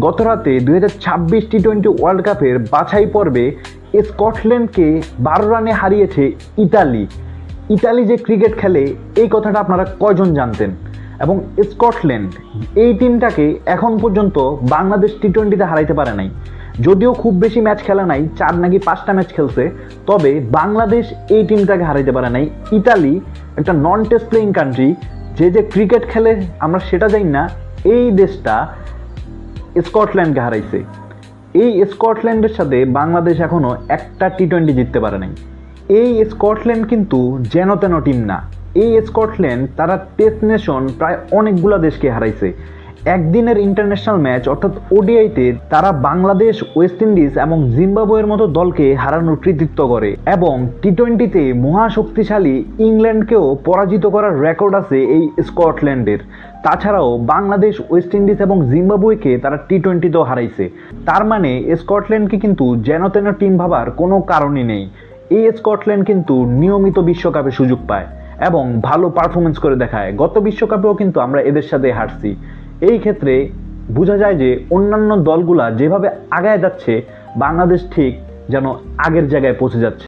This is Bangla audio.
গত রাতে 2026 টি-20 ওয়ার্ল্ড কাপের বাছাই পর্বে স্কটল্যান্ডকে 12 রানে হারিয়েছে ইতালি। ইতালি যে ক্রিকেট খেলে এই কথাটা আপনারা কয়জন জানতেন? এবং স্কটল্যান্ড এই টিমটাকে এখন পর্যন্ত বাংলাদেশ টি-20তে হারাইতে পারে নাই। যদিও খুব বেশি ম্যাচ খেলা নাই, 4 নাকি 5টা ম্যাচ খেলছে, তবে বাংলাদেশ এই টিমটাকে হারাইতে পারে নাই। ইতালি একটা নন টেস্ট প্লেইং কান্ট্রি, যে ক্রিকেট খেলে আমরা সেটা জানি না, এই দেশটা স্কটল্যান্ডকে হারাইছে। এই স্কটল্যান্ডের সাথে বাংলাদেশ এখনো একটা টি-20 জিততে পারে নাই। এই স্কটল্যান্ড কিন্তু যেন তেন টিম না। এই স্কটল্যান্ড তারা টেস্ট নেশন প্রায় অনেকগুলা দেশকে হারাইছে। একদিনের ইন্টারন্যাশনাল ম্যাচ অর্থাৎ ওডিআইতে তারা বাংলাদেশ, ওয়েস্ট ইন্ডিজ এবং জিম্বাবুয়ের মতো দলকে হারানোর কৃতিত্ব করে, এবং টি-20তে মহাশক্তিশালী ইংল্যান্ডকেও পরাজিত করার রেকর্ড আছে এই স্কটল্যান্ডের। তাছাড়াও বাংলাদেশ, ওয়েস্ট ইন্ডিজ এবং জিম্বাবুয়েকে তারা টি-20তেও হারাইছে। তার মানে স্কটল্যান্ডকে কিন্তু যেন তেন টিম ভাবার কোনো কারণই নেই। এই স্কটল্যান্ড কিন্তু নিয়মিত বিশ্বকাপে সুযোগ পায় এবং ভালো পারফরমেন্স করে দেখায়। গত বিশ্বকাপেও কিন্তু আমরা এদের সাথে হারছি। এই ক্ষেত্রে বোঝা যায় যে অন্যান্য দলগুলা যেভাবে আগায় যাচ্ছে, বাংলাদেশ ঠিক যেন আগের জায়গায় পৌঁছে যাচ্ছে।